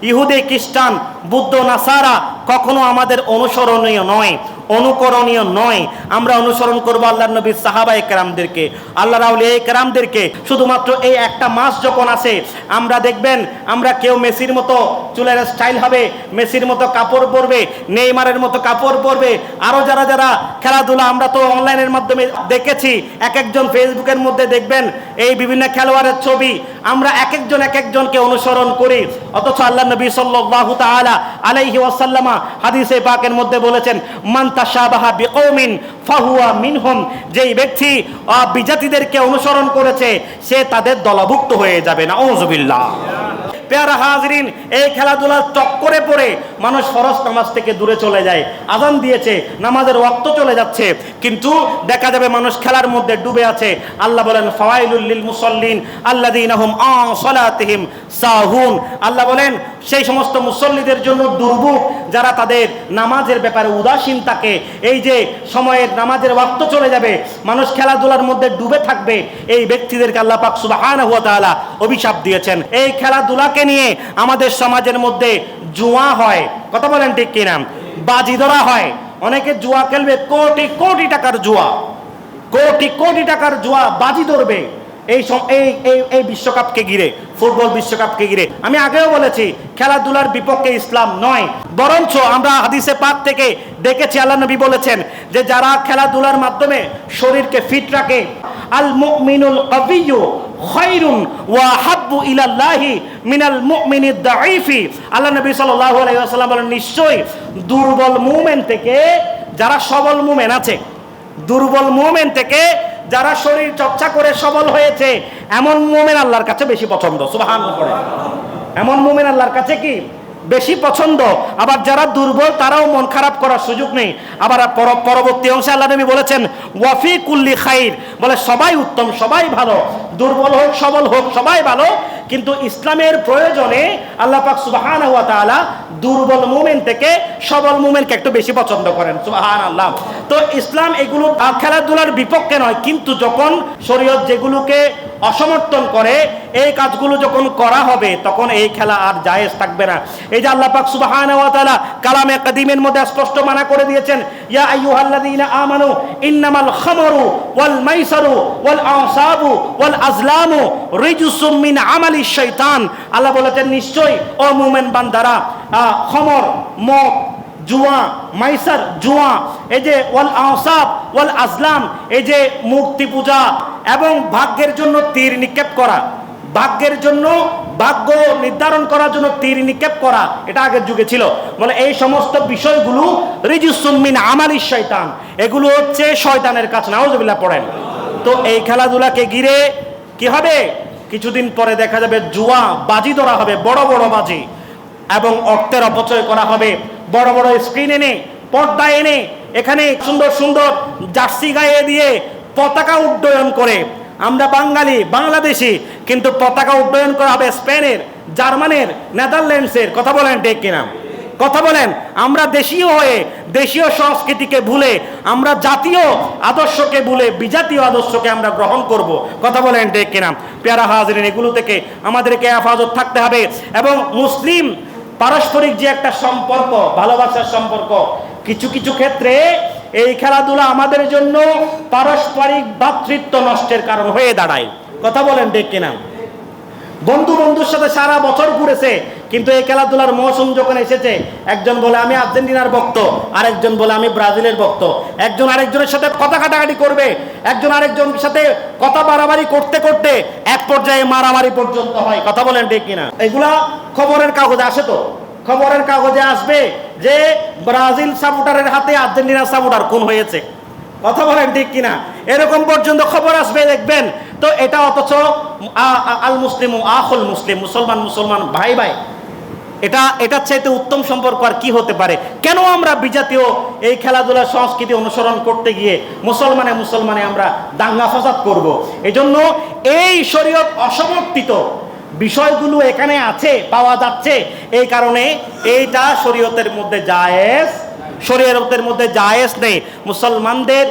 ইহুদি, খ্রিস্টান, বুদ্ধ, নাসারা কখনো আমাদের অনুসরণীয় নয়, অনুকরণীয় নয়। আমরা অনুসরণ করব আল্লাহর নবীর সাহাবায়ে কেরামদেরকে, আল্লাহর আউলিয়ায়ে কেরামদেরকে। শুধুমাত্র এই একটা মাস যখন আসে, আমরা দেখবেন আমরা কেউ মেসির মতো চুলের স্টাইল হবে, মেসির মতো কাপড় পরবে, নেইমারের মতো কাপড় পরবে, আরও যারা যারা খেলাধুলা আমরা তো অনলাইনের মাধ্যমে দেখেছি, এক একজন ফেসবুকের মধ্যে দেখবেন এই বিভিন্ন খেলোয়াড়ের ছবি। আমরা এক একজনকে অনুসরণ করি, অথচ আল্লাহর নবী সাল্লাল্লাহু তাআলা আলাইহি ওয়াসাল্লাম হাদিসে পাকের মধ্যে বলেছেন, মান তাশাবাহা বিকওমিন ফাহুয়া মিনহুম, যেই ব্যক্তি বিজাতিদেরকে অনুসরণ করেছে সে তাদের দলভুক্ত হয়ে যাবে। নাউযুবিল্লাহ। প্যারা হাজরিন, এই খেলাধুলার চক্করে পড়ে মানুষ ফরজ নামাজ থেকে দূরে চলে যায়। আজান দিয়েছে, নামাজের ওয়াক্ত চলে যাচ্ছে, কিন্তু দেখা যাবে মানুষ খেলার মধ্যে ডুবে আছে। আল্লাহ বলেন, ফাওয়াইলুল লিল মুসাল্লিন আল্লাযীনা হুম আন সালাতিহিম সাহুন। আল্লাহ বলেন সেই সমস্ত মুসল্লিদের জন্য দুর্ভোগ যারা তাদের নামাজের ব্যাপারে উদাসীন থাকে। এই যে সময়ের নামাজের ওয়াক্ত চলে যাবে, মানুষ খেলাধুলার মধ্যে ডুবে থাকবে, এই ব্যক্তিদেরকে আল্লাহ পাক সুবহানাহু ওয়া তাআলা অভিশাপ দিয়েছেন। এই খেলাধুলাকে নিয়ে আমাদের সমাজের মধ্যে জুয়া হয়, কথা বলেন ঠিক কিনা, বাজি ধরা হয়। অনেকে জুয়া খেলবে, কোটি কোটি টাকার জুয়া, কোটি কোটি টাকার জুয়া বাজি ধরবে এই বিশ্বকাপকে ঘিরে, ফুটবল বিশ্বকাপকে ঘিরে। আমি আগেও বলেছি, খেলাধুলার বিপক্ষে ইসলাম নয়, বরঞ্চ আমরা হাদিসে পাক থেকে দেখেছি আল্লাহ নবী বলেছেন যে যারা খেলাধুলার মাধ্যমে শরীরকে ফিট রাখে, আল মুমিনুল কাবিয়্যু খায়রুন ওয়া হাব্বু ইলাল্লাহি মিনাল মুমিনিদ দাঈফি। আল্লাহ নবী সাল্লাল্লাহু আলাইহি ওয়াসাল্লাম বলেন, নিশ্চয়ই দুর্বল মুমিন থেকে যারা সবল মুমিন আছে, দুর্বল মুমিন থেকে যারা শরীর চর্চা করে সবল হয়েছে, এমন মুমিন আল্লাহর কাছে বেশি পছন্দ। সুবহানাল্লাহ। এমন মুমিন আল্লাহর কাছে কি বেশি পছন্দ। আবার যারা দুর্বল তারাও মন খারাপ করার সুযোগ নেই। আবার পরবর্তী অংশে আল্লাহ নবী বলেছেন, ওয়াফি কুল্লি খাইর, বলে সবাই উত্তম, সবাই ভালো, দুর্বল হোক সবল হোক সবাই ভালো, কিন্তু ইসলামের প্রয়োজনে আল্লাহ পাক সুবহানাহু ওয়া তাআলা দুর্বল মুমিন থেকে সবল মুমিনকে একটু বেশি পছন্দ করেন। সুবহানাল্লাহ। তো ইসলাম এগুলো খেলাধুলার বিপক্ষে নয়, কিন্তু যখন শরীয়ত যেগুলোকে অসমর্থন করে, এই কাজগুলো যখন করা হবে তখন এই খেলা আর জায়েজ থাকবে না। এই যে আল্লাহ পাক সুবহানাহু ওয়া তাআলা কালামে কাদিমের মধ্যে স্পষ্ট মানা করে দিয়েছেন, ইয়া আইয়ুহাল্লাযীনা আমানু ইন্নামাল খামরু ওয়াল মাইসারু ওয়াল আনসাবু ওয়াল আজলামু রিজসুম মিন আমালিশ শাইতান। আল্লাহ বলেছেন, নিশ্চয়ই ও মুমিন বান্দারা, খমর, মদ, জুয়া, মাইসার জুয়া, এই যে ওয়াল আনসাব ওয়াল আজলাম, এই যে মূর্তি পূজা এবং ভাগ্যের জন্য তীর নিক্ষেপ করা, ভাগ্যের জন্য ভাগ্য নির্ধারণ করার জন্য তীর নিক্ষেপ করা, এটা আগের যুগে ছিল। বলে এই সমস্ত বিষয়গুলো রিজসুম মিন আমালিশ শাইতান, এগুলো হচ্ছে শয়তানের কাজ। নাউযুবিল্লাহ পড়েন। তো এই খেলাধুলাকে ঘিরে কি হবে, কিছুদিন পরে দেখা যাবে জুয়া, বাজি ধরা হবে, বড় বড় বাজি, এবং অর্থের অপচয় করা হবে। বড় বড় স্ক্রিন এনে, পর্দা এনে, এখানে সুন্দর সুন্দর জার্সি গায়ে দিয়ে পতাকা উড্ডয়ন করে, আমরা বাঙালি বাংলাদেশি, কিন্তু পতাকা উড্ডয়ন করা হবে স্পেনের, জার্মানের, নেদারল্যান্ডসের। কথা বলেন ঠিক কিনা, কথা বলেন। আমরা দেশীয় হয়ে দেশীয় সংস্কৃতিকে ভুলে, আমরা জাতীয় আদর্শকে ভুলে বিজাতীয় আদর্শকে আমরা গ্রহণ করব। কথা বলেন ঠিক কিনা। পেয়ারা হাজরিন, এগুলো থেকে আমাদেরকে হেফাজত থাকতে হবে। এবং মুসলিম পারস্পরিক যে একটা সম্পর্ক, ভালোবাসার সম্পর্ক, কিছু কিছু ক্ষেত্রে এই খেলাধুলা আমাদের জন্য পারস্পরিক ভ্রাতৃত্ব নষ্টের কারণ হয়ে দাঁড়ায়। কথা বলেন ঠিক কিনা। বন্ধুর সাথে সারা বছর ঘুরেছে, কিন্তু এই খেলাধুলার মৌসুম যখন এসেছে, একজন বলে আমি আর্জেন্টিনার ভক্ত, আরেকজন বলে আমি ব্রাজিলের ভক্ত, একজন আরেকজনের সাথে কথা কাটাকাটি করবে, একজন আরেকজনের সাথে কথা বাড়াবাড়ি করতে করতে এক পর্যায়ে মারামারি পর্যন্ত হয়। কথা বলেন ঠিক কিনা। এগুলা খবরের কাগজে আসে, তো খবরের কাগজে আসবে যে ব্রাজিল সাপোর্টারের হাতে আর্জেন্টিনার সাপোর্টার খুন হয়েছে। কথা বলেন ঠিক কিনা। এরকম পর্যন্ত খবর আসবে, দেখবেন। তো এটা অথচ আল মুসলিম আখুল মুসলিম, মুসলমান মুসলমান ভাই ভাই, এটার চাইতে উত্তম সম্পর্ক আর কি হতে পারে? কেন আমরা বিজাতীয় এই খেলাধুলা সংস্কৃতি অনুসরণ করতে গিয়ে মুসলমানে আমরা দাঙ্গা ফাসাদ করব? এজন্য এই শরীয়ত অসমর্থিত বিষয়গুলো এখানে আছে, পাওয়া যাচ্ছে, এই কারণে এইটা শরীয়তের মধ্যে জায়েজ, শরীয়তের মধ্যে জায়েজ নেই। মুসলমানদের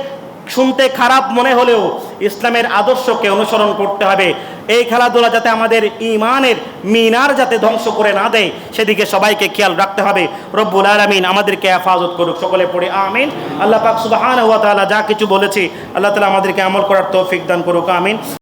শুনতে খারাপ মনে হলেও ইসলামের আদর্শকে অনুসরণ করতে হবে। এই খেলাধুলা যাতে আমাদের ঈমানের মিনার যাতে ধ্বংস করে না দেয়, সেদিকে সবাইকে খেয়াল রাখতে হবে। রব্বুল আলামিন আমাদেরকে হেফাজত করুক, সকলে পড়ে আমিন। আল্লাহ পাক সুবহানাহু ওয়া তাআলা যা কিছু বলেছি, আল্লাহ তাআলা আমাদেরকে আমল করার তৌফিক দান করুক, আমিন।